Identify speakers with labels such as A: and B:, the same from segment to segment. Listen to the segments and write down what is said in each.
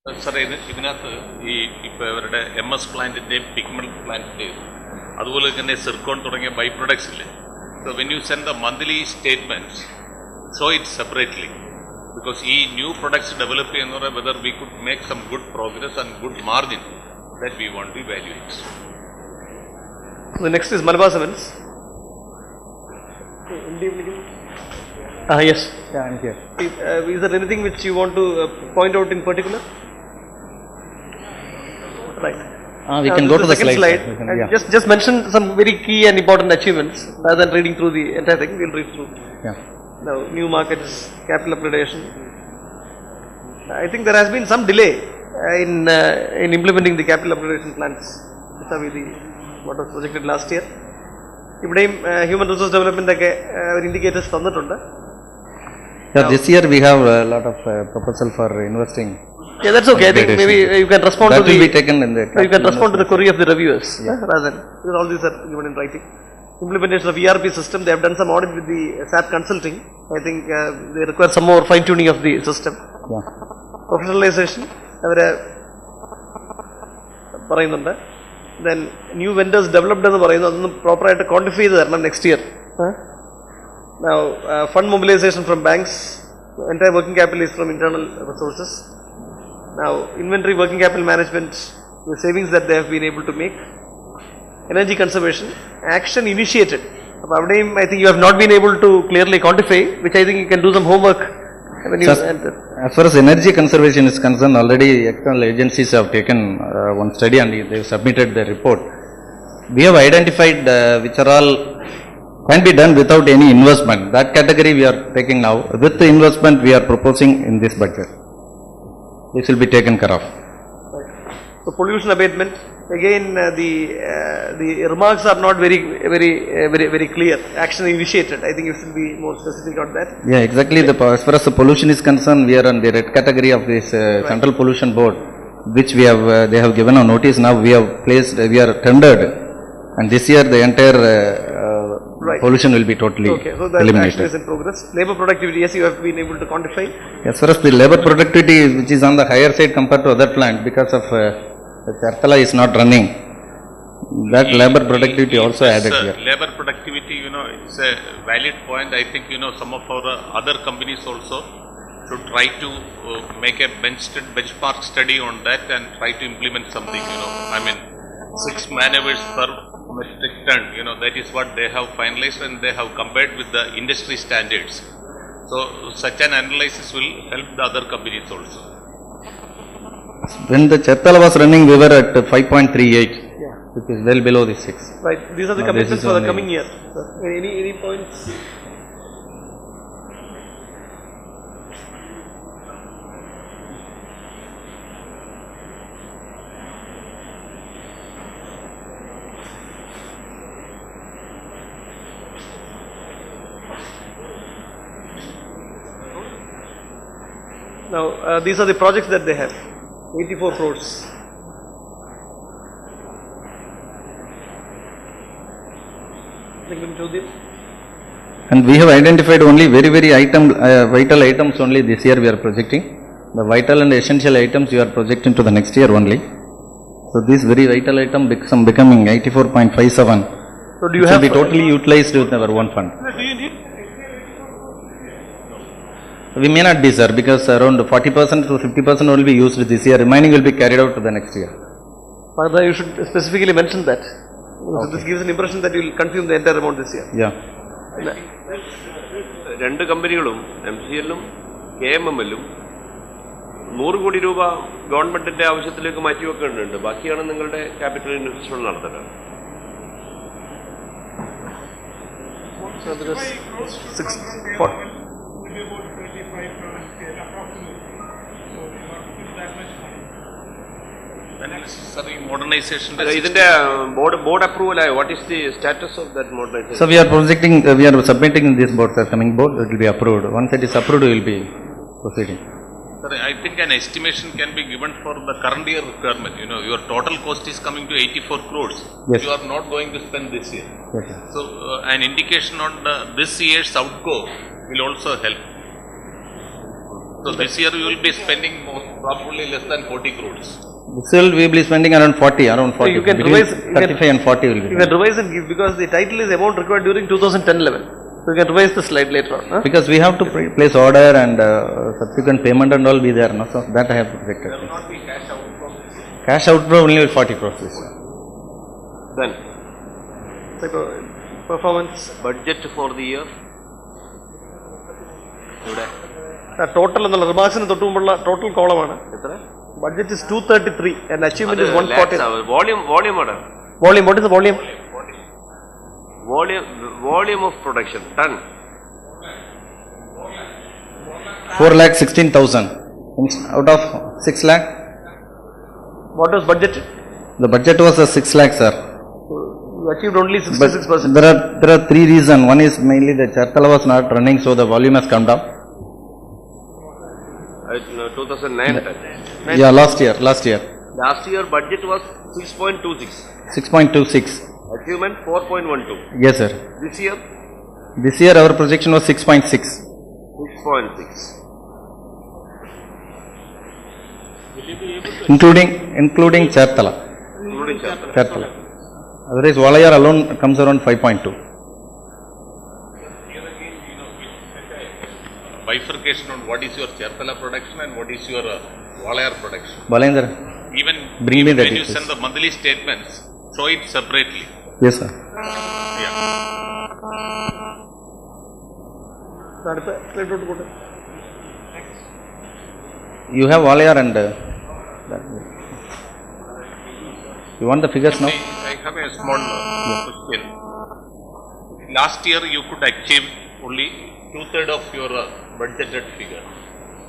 A: Sir, MS plant, pigment plant, zircon byproducts. So when you send the monthly statements, show it separately. Because new products develop, whether we could make some good progress and good margin, that we want to evaluate.
B: So the next is Malabar Cements. Yes.
C: Yeah, I'm here.
B: Is there anything which you want to point out in particular? Right.
C: We can go to the
B: second slide.
C: Yeah.
B: Just mention some very key and important achievements rather than reading through the entire thing. We'll read through.
C: Yeah.
B: Now, new markets, capital upgradation. I think there has been some delay in implementing the capital upgradation plans. What was projected last year. Human resource development indicators.
C: Yeah, this year we have a lot of proposal for investing.
B: Yeah, that's okay. I think maybe you can respond
C: that
B: to the.
C: Will be taken in the.
B: You can respond to the query of the reviewers rather than because all these are given in writing. Implementation of ERP system. They have done some audit with the SAP Consulting. I think they require some more fine tuning of the system.
C: Yeah.
B: Professionalization. Then new vendors developed proper to quantify next year. Now fund mobilization from banks. Entire working capital is from internal resources. Now, inventory working capital management, the savings that they have been able to make, energy conservation, action initiated. I think you have not been able to clearly quantify, which I think you can do some homework.
C: As far as energy conservation is concerned, already external agencies have taken one study and they have submitted their report. We have identified which are all can be done without any investment. That category we are taking now. With the investment we are proposing in this budget. This will be taken care of.
B: Right. So pollution abatement, again the remarks are not very clear. Action initiated. I think you should be more specific on that.
C: Yeah, exactly. As far as the pollution is concerned, we are on the red category of this Central Pollution Board, which we have they have given a notice. Now we have placed, we are tendered, and this year the entire pollution will be totally eliminated.
B: Action is in progress. Labor productivity, yes, you have been able to quantify.
C: As far as the labor productivity, which is on the higher side compared to other plant, because of the Charthala is not running, that labor productivity also added here.
A: Labor productivity, it's a valid point. I think, some of our other companies also should try to make a benchmark study on that and try to implement something, 6 man-hours per metric ton, that is what they have finalized and they have compared with the industry standards. So, such an analysis will help the other companies also.
C: When the Charthala was running, we were at 5.38, which is well below the 6.
B: Right, these are the commitments for the coming year. Any points? Now, these are the projects that they have, 84 crores.
C: And we have identified only very vital items only this year we are projecting. The vital and essential items we are projecting to the next year only. So this very vital item becoming 84.57.
B: So do you
C: will be totally utilized with our own fund. We may not be, sir, because around 40% to 50% will be used this year. Remaining will be carried out to the next year.
B: Further, you should specifically mention that. So this gives an impression that you will consume the entire amount this year.
C: Yeah.
D: രണ്ട് കമ്പനികളും MCL-ഉം KMML-ഉം 100 കോടി രൂപ ഗവൺമെന്റിന്റെ ആവശ്യത്തിലേക്ക് മാറ്റിവെക്കേണ്ടതുണ്ട്. ബാക്കിയാണ് നിങ്ങളുടെ capital investment നടത്തുന്നത്.
B: So there is 640.
A: Modernization.
D: ഇതിന്റെ board approval ആയോ? What is the status of that modernization?
C: So we are projecting, we are submitting this board, sir, coming board, it will be approved. Once it is approved, we will be proceeding.
A: Sir, I think an estimation can be given for the current year requirement. Your total cost is coming to 84 crores.
C: Yes.
A: You are not going to spend this year.
C: Yes, sir.
A: So an indication on this year's outgo will also help. So this year you will be spending probably less than 40 crores.
C: This will we will be spending around 40, around 40.
B: you can
C: Between
B: revise,
C: 35 and 40 will be.
B: You can revise and give because the title is amount required during 2010-11. So you can revise the slide later on. Huh?
C: Because we have to place order and subsequent payment and all be there, no? So that I have projected.
A: There will not be cash outflow this year.
C: Cash outflow only will 40 crores this year.
D: Then,
B: So, performance.
D: budget for the year. ഇവിടെ
B: Total on the remarks in the total column.
D: എത്ര?
B: Budget is 233 and achievement is 140.
D: Volume ആണ്.
B: Volume, what is the volume?
D: Volume of production, ton.
C: 4,16,000 out of 6 lakh.
B: What was budget?
C: The budget was 6 lakh, sir.
B: You achieved only
C: But
B: 66%.
C: there are 3 reasons. One is mainly the Charthala was not running, so the volume has come down.
D: 2009.
C: Yeah, last year.
D: Last year budget was 6.26.
C: 6.26.
D: Achievement 4.12.
C: Yes, sir.
D: This year
C: This year our projection was 6.6.
D: 6.6.
C: Including Charthala.
D: Including Charthala.
C: Charthala. Otherwise, Walayar alone comes around 5.2.
A: Bifurcation on what is your Charthala production and what is your Walayar production.
C: Balendra,
A: Even
C: bring me that
A: when you
C: details.
A: send the monthly statements, show it separately.
C: Yes, sir.
A: Yeah.
C: You have Walayar and you want the figures now?
A: I have a small question. Last year you could achieve only 2/3 of your budgeted figure.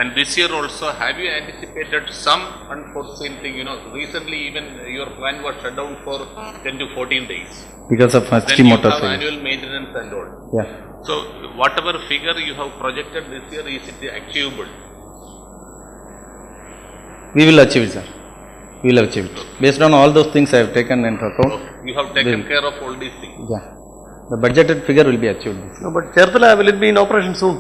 A: And this year also, have you anticipated some unforeseen thing? Recently even your plant was shut down for 10 to 14 days.
C: Because of
A: Then
C: HT
A: you
C: motors.
A: have annual maintenance and all.
C: Yeah.
A: So whatever figure you have projected this year, is it achievable?
C: We will achieve it, sir. We will achieve it. Based on all those things I have taken into account.
A: You have taken care of all these things.
C: Yeah. The budgeted figure will be achieved.
B: No, but Charthala, will it be in operation soon?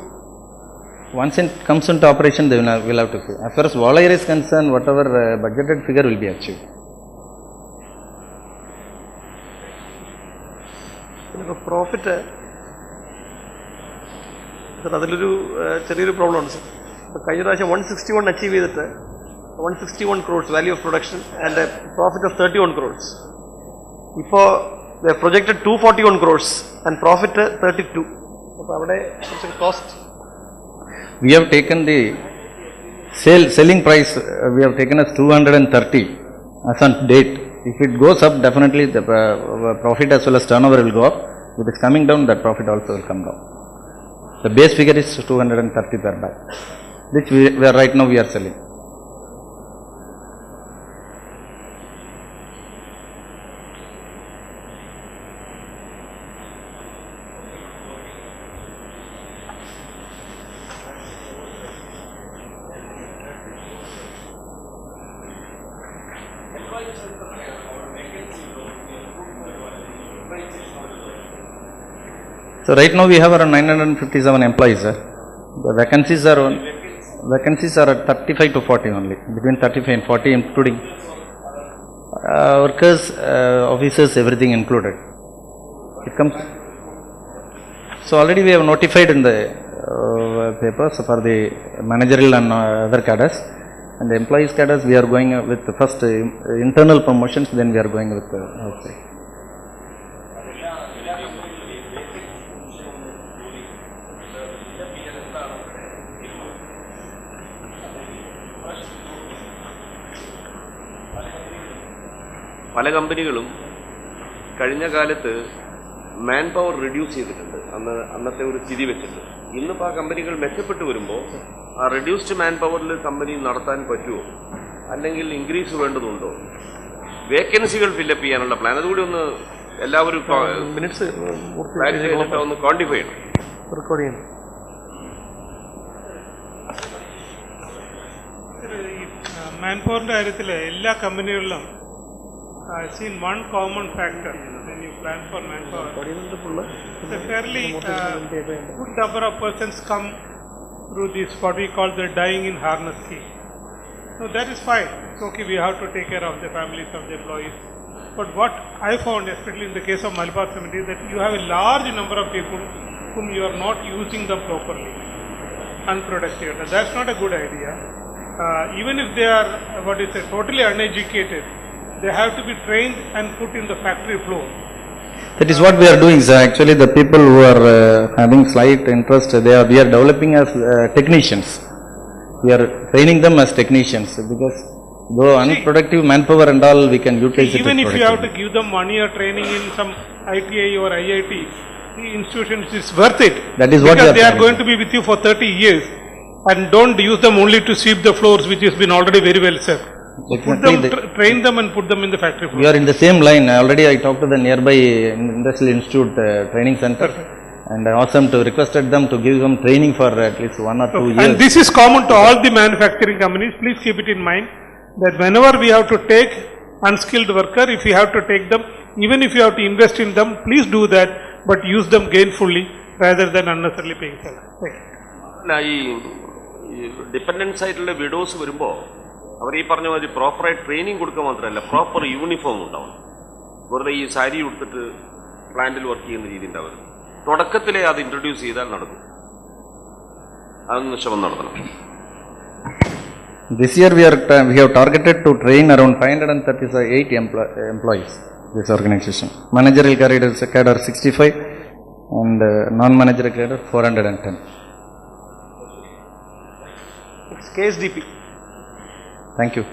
C: Once it comes into operation, they will have to see. As far as Walayar is concerned, whatever budgeted figure will be achieved.
B: Profit, അതിലൊരു ചെറിയൊരു പ്രോബ്ലമാണ് sir. കഴിഞ്ഞ പ്രാവശ്യം 161 achieve ചെയ്തിട്ട് 161 crores value of production and profit of 31 crores. ഇപ്പോൾ projected 241 crores and profit 32. അപ്പോൾ അവിടെ cost.
C: We have taken the selling price, we have taken as 230 as on date. If it goes up, definitely the profit as well as turnover will go up. If it is coming down, that profit also will come down. The base figure is 230 per bag, which we are right now we are selling. So right now we have around 957 employees, sir. The vacancies are at 35 to 40 only, between 35 and 40 including workers, officers, everything included. It comes. So already we have notified in the papers for the managerial and other cadres, and the employees cadres we are going with the first internal promotions, then we are going with outside.
D: പല കമ്പനികളും കഴിഞ്ഞ കാലത്ത് man power reduce ചെയ്തിട്ടുണ്ട്. അന്നത്തെ ഒരു സ്ഥിതി വെച്ചിട്ട് ഇന്നിപ്പോൾ ആ കമ്പനികൾ മെച്ചപ്പെട്ടു വരുമ്പോൾ ആ റിഡ്യൂസ്ഡ് മാൻ പവറിൽ കമ്പനി നടത്താൻ പറ്റുമോ, അല്ലെങ്കിൽ ഇൻക്രീസ് വേണ്ടതുണ്ടോ, വേക്കൻസികൾ ഫില്ലപ്പ് ചെയ്യാനുള്ള പ്ലാൻ, അതുകൂടി ഒന്ന് എല്ലാവരും ഒന്ന് ക്വാണ്ടിഫൈ ചെയ്യണം.
E: മാൻ പവറിന്റെ കാര്യത്തിൽ എല്ലാ കമ്പനികളിലും I've seen one common factor when you plan for manpower. It's a fairly good number of persons come through this what we call the dying in harness scheme. So that is fine. It's okay, we have to take care of the families of the employees. But what I found, especially in the case of Malabar Cement, is that you have a large number of people whom you are not using them properly, unproductive. Now, that's not a good idea. Even if they are, totally uneducated, they have to be trained and put in the factory floor.
C: That is what we are doing, sir. Actually, the people who are having slight interest, we are developing as technicians. We are training them as technicians because though unproductive manpower and all, we can utilize it.
E: Even if you have to give them money or training in some ITI or IIT, the institutions is worth it.
C: That is what
E: because they are going to be with you for 30 years, and don't use them only to sweep the floors, which has been already very well swept. Put them, train them and put them in the factory floor.
C: We are in the same line. Already I talked to the nearby Industrial Institute training center.
E: Perfect.
C: And I asked them to requested them to give them training for at least 1 or 2 years.
E: And this is common to all the manufacturing companies. Please keep it in mind that whenever we have to take unskilled worker, if we have to take them, even if you have to invest in them, please do that, but use them gainfully rather than unnecessarily paying salary. Thank you.
D: അല്ല ഈ dependence ആയിട്ടുള്ള widows വരുമ്പോൾ അവർ ഈ പറഞ്ഞ മാതിരി പ്രോപ്പറായി training കൊടുക്കുക മാത്രമല്ല proper uniform ഉണ്ടാവും. വെറുതെ ഈ സാരി ഉടുത്തിട്ട് പ്ലാന്റിൽ വർക്ക് ചെയ്യുന്ന രീതി ഉണ്ടാവരുത്. തുടക്കത്തിലെ അത് ഇൻട്രൊഡ്യൂസ് ചെയ്താൽ നടക്കും. അതൊന്ന് ശ്രമം നടത്തണം.
C: This year we have targeted to train around 538 employees. This organization. Managerial cadre 65 and non-managerial cadre 410.
B: It's KSDP.
C: Thank you.